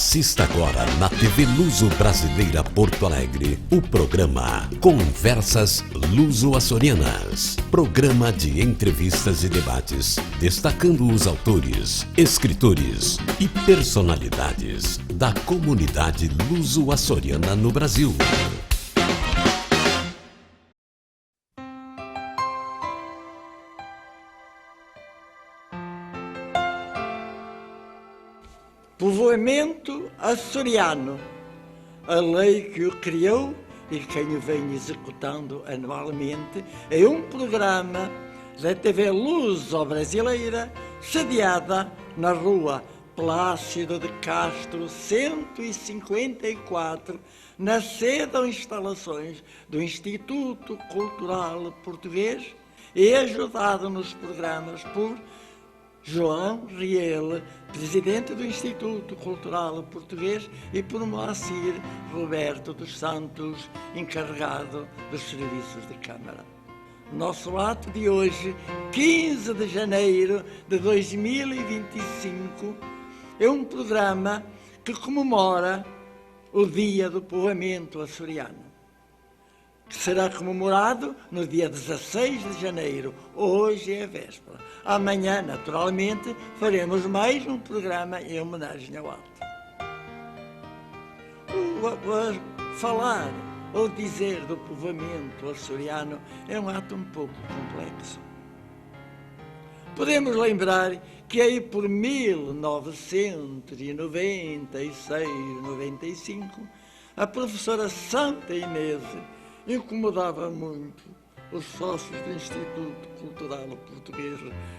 Assista agora na TV Luso Brasileira Porto Alegre o programa Conversas Luso-Açorianas. Programa de entrevistas e debates, destacando os autores, escritores e personalidades da comunidade luso-açoriana no Brasil. Povoamento açoriano, a lei que o criou e quem o vem executando anualmente é um programa da TV Luso-Brasileira sediada na rua Plácido de Castro 154, na sede ou instalações do Instituto Cultural Português e ajudado nos programas por João Riel, presidente do Instituto Cultural Português, e por Moacir Roberto dos Santos, encarregado dos serviços de Câmara. Nosso ato de hoje, 15 de janeiro de 2025, é um programa que comemora o Dia do Povoamento Açoriano, que será comemorado no dia 16 de janeiro. Hoje é a véspera. Amanhã, naturalmente, faremos mais um programa em homenagem ao ato. Falar ou dizer do povoamento açoriano é um ato um pouco complexo. Podemos lembrar que aí por 1996-95, a professora Santa Inês incomodava muito os sócios do Instituto Cultural Português,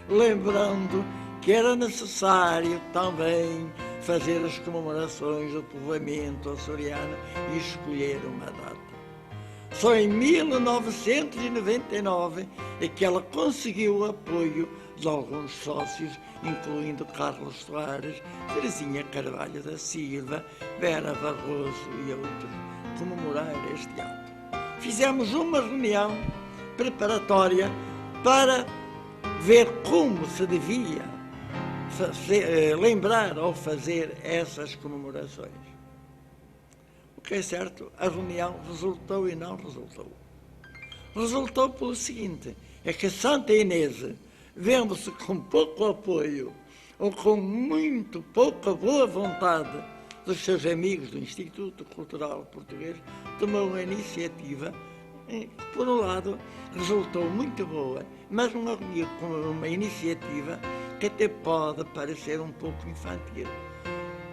lembrando que era necessário também fazer as comemorações do povoamento açoriano e escolher uma data. Só em 1999 é que ela conseguiu o apoio de alguns sócios, incluindo Carlos Soares, Terezinha Carvalho da Silva, Vera Barroso e outros, comemorar este ato. Fizemos uma reunião preparatória para ver como se devia lembrar ou fazer essas comemorações. O que é certo, a reunião resultou e não resultou. Resultou pelo seguinte, é que Santa Inês, vendo-se com pouco apoio ou com muito pouca boa vontade dos seus amigos do Instituto Cultural Português, tomou uma iniciativa que, por um lado, resultou muito boa, mas uma iniciativa que até pode parecer um pouco infantil.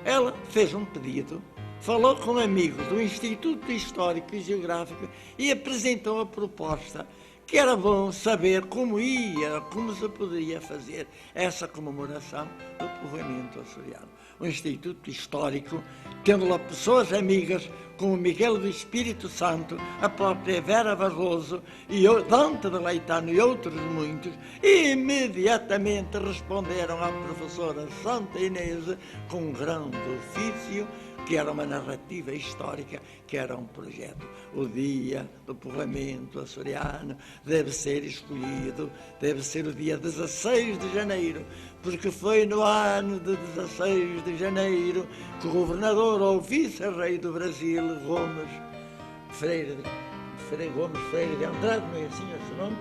Ela fez um pedido, falou com amigos do Instituto Histórico e Geográfico e apresentou a proposta que era bom saber como se poderia fazer essa comemoração do povoamento açoriano. O Instituto Histórico, tendo lá pessoas amigas como Miguel do Espírito Santo, a própria Vera Barroso e Dante de Leitano e outros muitos, imediatamente responderam à professora Santa Inês com um grande ofício, que era uma narrativa histórica, que era um projeto. O dia do povoamento açoriano deve ser escolhido, deve ser o dia 16 de janeiro, porque foi no ano de 16 de janeiro que o governador ou vice-rei do Brasil, Gomes Freire de Andrade, não é assim esse nome?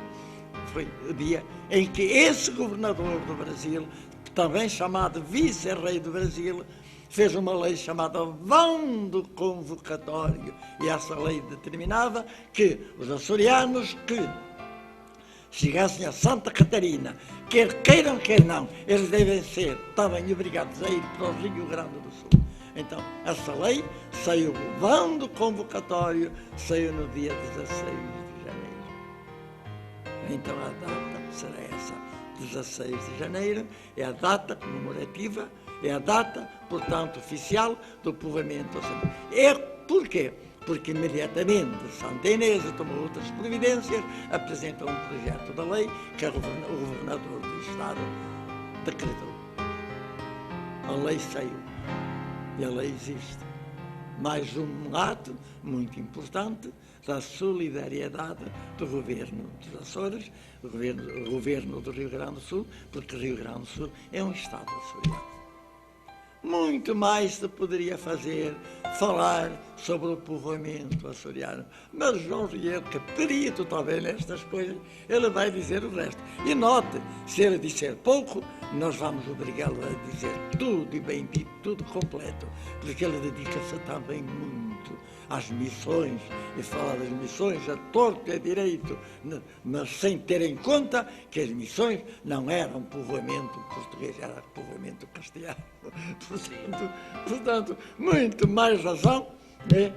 Foi o dia em que esse governador do Brasil, também chamado vice-rei do Brasil, fez uma lei chamada Bando Convocatório, e essa lei determinava que os açorianos que chegassem a Santa Catarina, quer queiram, quer não, eles devem ser também obrigados a ir para o Rio Grande do Sul. Então, essa lei saiu, o Bando Convocatório saiu no dia 16 de janeiro. Então, a data será essa, 16 de janeiro, é a data comemorativa, é a data, portanto, oficial do povoamento açoriano. Por quê? Porque imediatamente Santa Inês tomou outras providências, apresentou um projeto da lei que o governador do Estado decretou. A lei saiu e a lei existe. Mais um ato muito importante da solidariedade do governo dos Açores, do governo do Rio Grande do Sul, porque o Rio Grande do Sul é um Estado açoriano. muito mais se poderia fazer, falar sobre o povoamento açoriano. Mas João Ribeiro, que é perito talvez nestas coisas, ele vai dizer o resto. E note, se ele disser pouco, nós vamos obrigá-lo a dizer tudo e bem dito, tudo completo, porque ele dedica-se também muito às missões, e fala das missões a torto e a direito, mas sem ter em conta que as missões não eram povoamento português, era povoamento castelhano. Portanto, muito mais razão, né,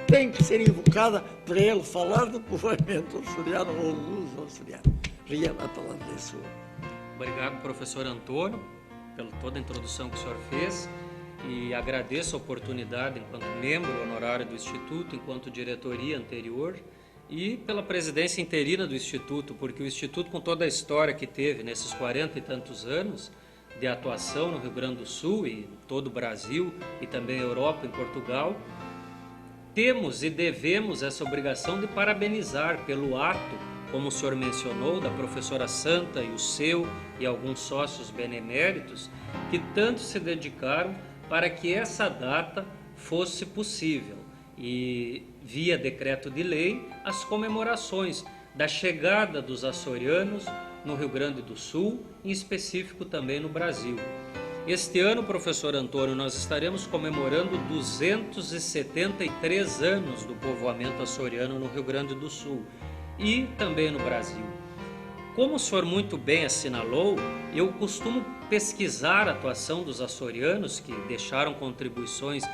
tem que ser invocada para ele falar do povoamento açoriano ou luso-açoriano. Riel, a palavra é sua. Obrigado, professor Antônio, pela toda a introdução que o senhor fez. E agradeço a oportunidade enquanto membro honorário do Instituto, enquanto diretoria anterior e pela presidência interina do Instituto, porque o Instituto, com toda a história que teve nesses 40 e tantos anos de atuação no Rio Grande do Sul e todo o Brasil e também Europa e Portugal, temos e devemos essa obrigação de parabenizar pelo ato, como o senhor mencionou, da professora Santa e o seu e alguns sócios beneméritos, que tanto se dedicaram para que essa data fosse possível e, via decreto de lei, as comemorações da chegada dos açorianos no Rio Grande do Sul, em específico também no Brasil. Este ano, professor Antônio, nós estaremos comemorando 273 anos do povoamento açoriano no Rio Grande do Sul e também no Brasil. Como o senhor muito bem assinalou, eu costumo pesquisar a atuação dos açorianos, que deixaram contribuições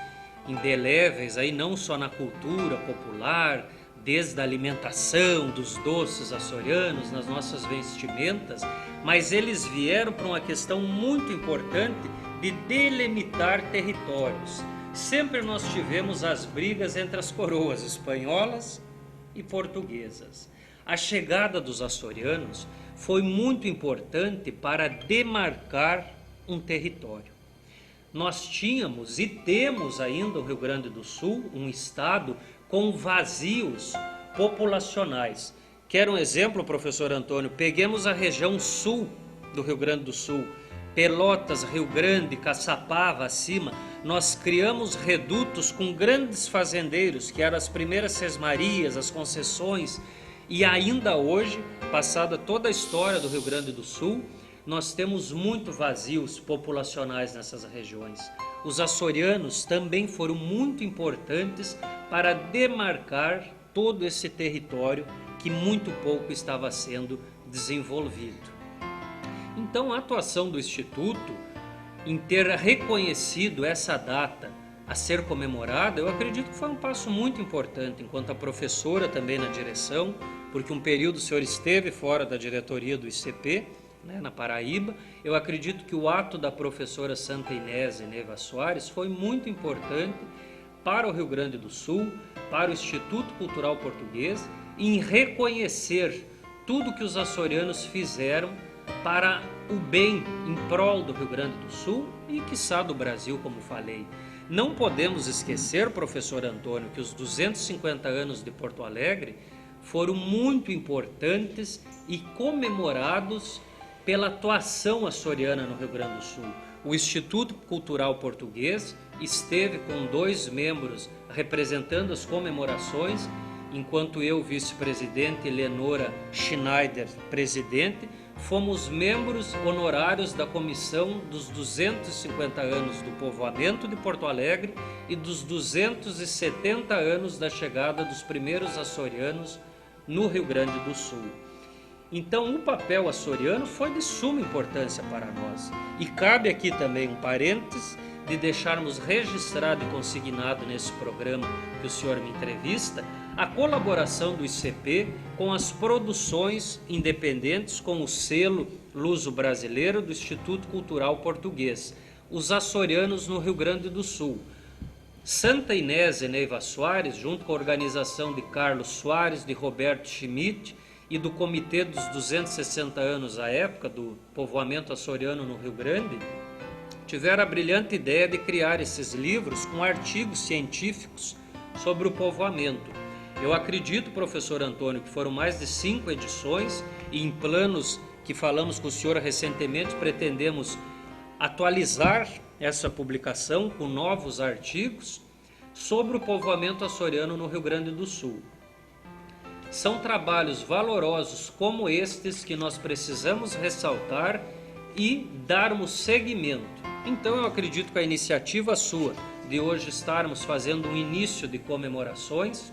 indeléveis aí não só na cultura popular, desde a alimentação dos doces açorianos, nas nossas vestimentas, mas eles vieram para uma questão muito importante de delimitar territórios. Sempre nós tivemos as brigas entre as coroas espanholas e portuguesas. A chegada dos açorianos foi muito importante para demarcar um território. Nós tínhamos e temos ainda o Rio Grande do Sul, um estado com vazios populacionais. Quer um exemplo, professor Antônio? Peguemos a região sul do Rio Grande do Sul, Pelotas, Rio Grande, Caçapava, acima, nós criamos redutos com grandes fazendeiros, que eram as primeiras sesmarias, as concessões, e ainda hoje, passada toda a história do Rio Grande do Sul, nós temos muito vazios populacionais nessas regiões. Os açorianos também foram muito importantes para demarcar todo esse território que muito pouco estava sendo desenvolvido. Então, a atuação do Instituto em ter reconhecido essa data a ser comemorada, eu acredito que foi um passo muito importante, enquanto a professora também na direção, porque um período o senhor esteve fora da diretoria do ICP, na Paraíba. Eu acredito que o ato da professora Santa Inês Neiva Soares foi muito importante para o Rio Grande do Sul, para o Instituto Cultural Português, em reconhecer tudo que os açorianos fizeram para o bem em prol do Rio Grande do Sul e, quiçá, do Brasil, como falei. Não podemos esquecer, professor Antônio, que os 250 anos de Porto Alegre foram muito importantes e comemorados pela atuação açoriana no Rio Grande do Sul. O Instituto Cultural Português esteve com 2 membros representando as comemorações, enquanto eu, vice-presidente, e Lenora Schneider, presidente, fomos membros honorários da comissão dos 250 anos do povoamento de Porto Alegre e dos 270 anos da chegada dos primeiros açorianos no Rio Grande do Sul. Então, o papel açoriano foi de suma importância para nós. E cabe aqui também um parênteses de deixarmos registrado e consignado nesse programa que o senhor me entrevista, a colaboração do ICP com as produções independentes com o selo luso-brasileiro do Instituto Cultural Português, os açorianos no Rio Grande do Sul. Santa Inês Neiva Soares, junto com a organização de Carlos Soares, de Roberto Schmidt e do Comitê dos 260 anos à época do povoamento açoriano no Rio Grande, tiveram a brilhante ideia de criar esses livros com artigos científicos sobre o povoamento. Eu acredito, professor Antônio, que foram mais de 5 edições e em planos que falamos com o senhor recentemente, pretendemos atualizar essa publicação com novos artigos sobre o povoamento açoriano no Rio Grande do Sul. São trabalhos valorosos como estes que nós precisamos ressaltar e darmos seguimento. Então eu acredito que a iniciativa sua de hoje estarmos fazendo um início de comemorações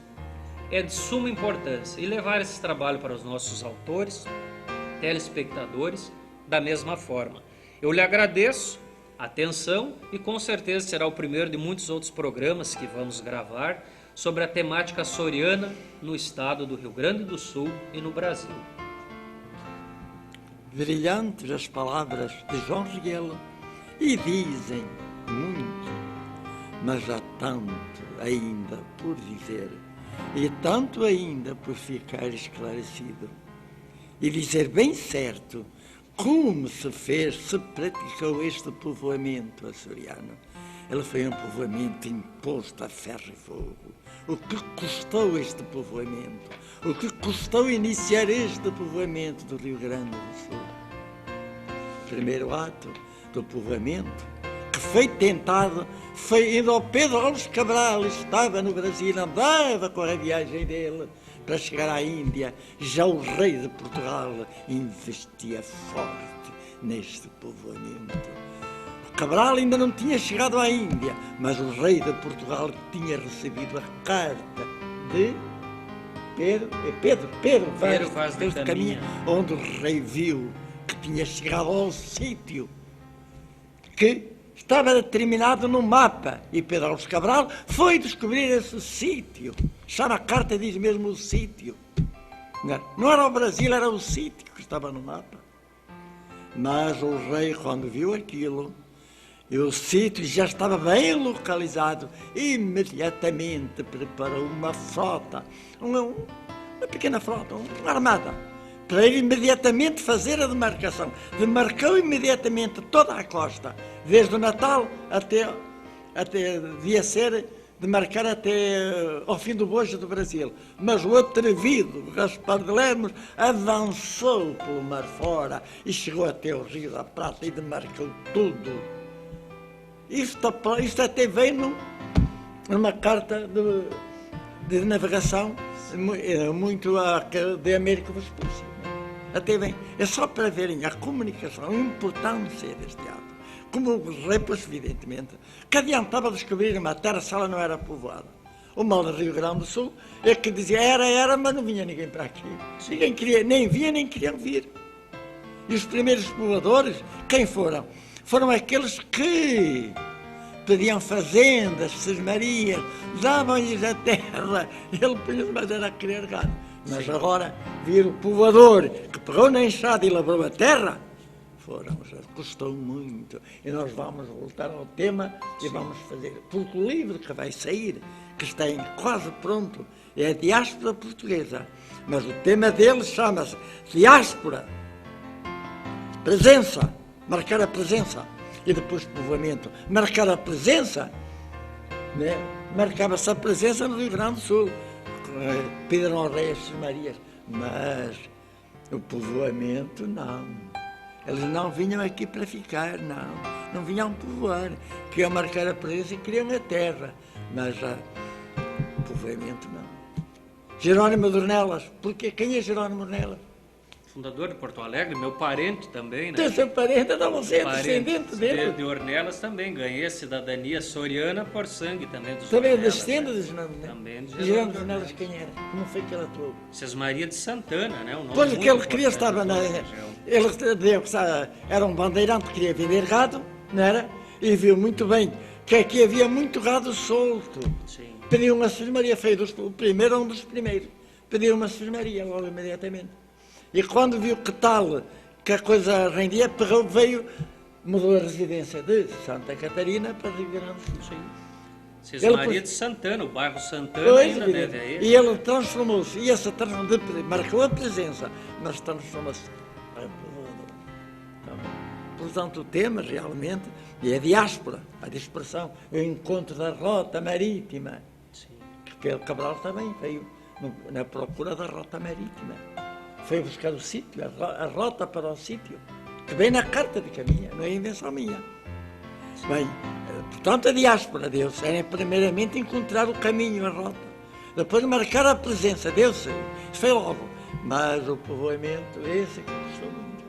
é de suma importância e levar esse trabalho para os nossos autores, telespectadores, da mesma forma. Eu lhe agradeço a atenção e com certeza será o primeiro de muitos outros programas que vamos gravar sobre a temática açoriana no estado do Rio Grande do Sul e no Brasil. Brilhantes as palavras de João Reguela e dizem muito, mas há tanto ainda por dizer e tanto ainda por ficar esclarecido e dizer bem certo como se fez, se praticou este povoamento açoriano. Ele foi um povoamento imposto a ferro e fogo. O que custou este povoamento? O que custou iniciar este povoamento do Rio Grande do Sul? O primeiro ato do povoamento, que foi tentado, foi indo ao Pedro Alves Cabral, estava no Brasil, andava com a viagem dele para chegar à Índia. Já o rei de Portugal investia forte neste povoamento. Cabral ainda não tinha chegado à Índia, mas o rei de Portugal tinha recebido a carta de Pedro Vaz de Caminha, onde o rei viu que tinha chegado ao sítio que estava determinado no mapa. E Pedro Alves Cabral foi descobrir esse sítio. Chama a carta, diz mesmo o sítio. Não era o Brasil, era o sítio que estava no mapa. Mas o rei, quando viu aquilo, e o sítio já estava bem localizado, imediatamente preparou uma frota, uma pequena frota, uma armada, para ir imediatamente fazer a demarcação. Demarcou imediatamente toda a costa, desde o Natal até devia ser demarcar até ao fim do bojo do Brasil. Mas o atrevido Gaspar de Lemos avançou pelo mar fora e chegou até o Rio da Prata e demarcou tudo. Isto até vem numa carta de navegação muito de Américo Vespúcio. Até vem. É só para verem a comunicação, a importância deste ato. Como o rei, pois, evidentemente, que adiantava descobrir uma terra se ela não era povoada. O mal do Rio Grande do Sul é que dizia era, mas não vinha ninguém para aqui. Ninguém queria, nem via, nem queriam vir. E os primeiros povoadores, quem foram? Foram aqueles que pediam fazendas, sesmarias, davam-lhes a terra, ele punha, mas era a querer gado. Mas agora, vir o povoador que pegou na enxada e lavrou a terra, custou muito. E nós vamos voltar ao tema e vamos fazer, porque o livro que vai sair, que está quase pronto, é a diáspora portuguesa. Mas o tema dele chama-se Diáspora, Presença, marcar a presença. E depois povoamento, marcar a presença, né? Marcava-se a presença no Rio Grande do Sul, pediram ao rei as Marias, mas o povoamento não. Eles não vinham aqui para ficar, não vinham povoar, queriam marcar a presença e queriam a terra, mas o povoamento não. Jerônimo de Ornelas, porque quem é Jerônimo de Ornelas? Fundador de Porto Alegre, meu parente também, né? Então, seu parente, não, você é descendente dele. De Ornelas também, ganhei a cidadania açoriana por sangue também dos também Ornelas. Também descendo de Jerônimo, né? Também de Jerônimo de Ornelas, quem era? Como foi que ele atuou? Cesmaria de Santana, né? Um nome Pois, que ele queria importante estar ele era um bandeirante, queria vender gado, não era? E viu muito bem que aqui havia muito gado solto. Sim. Pediu uma sesmaria, foi o primeiro, um dos primeiros. Pediu uma sesmaria logo imediatamente. E quando viu que a coisa rendia, veio, mudou a residência de Santa Catarina para Rio Grande do Sul. Cesmaria de Santana, o bairro Santana ainda deve a ele. E ele transformou-se, marcou a presença, mas transformou-se em povoador. Portanto, o tema realmente é a diáspora, a dispersão, o encontro da rota marítima. Sim. Que Pedro Cabral também veio na procura da rota marítima. Foi buscar o sítio, a rota para o sítio, que vem na carta de Caminha, não é invenção minha. Bem, portanto, a diáspora deu-se era primeiramente encontrar o caminho, a rota. Depois marcar a presença, deu-se. Isso foi logo. Mas o povoamento, esse que custou muito.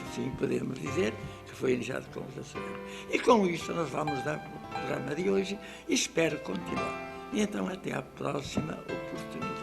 Assim podemos dizer que foi iniciado com os açorianos. E com isto nós vamos dar para o programa de hoje e espero continuar. E então até à próxima oportunidade.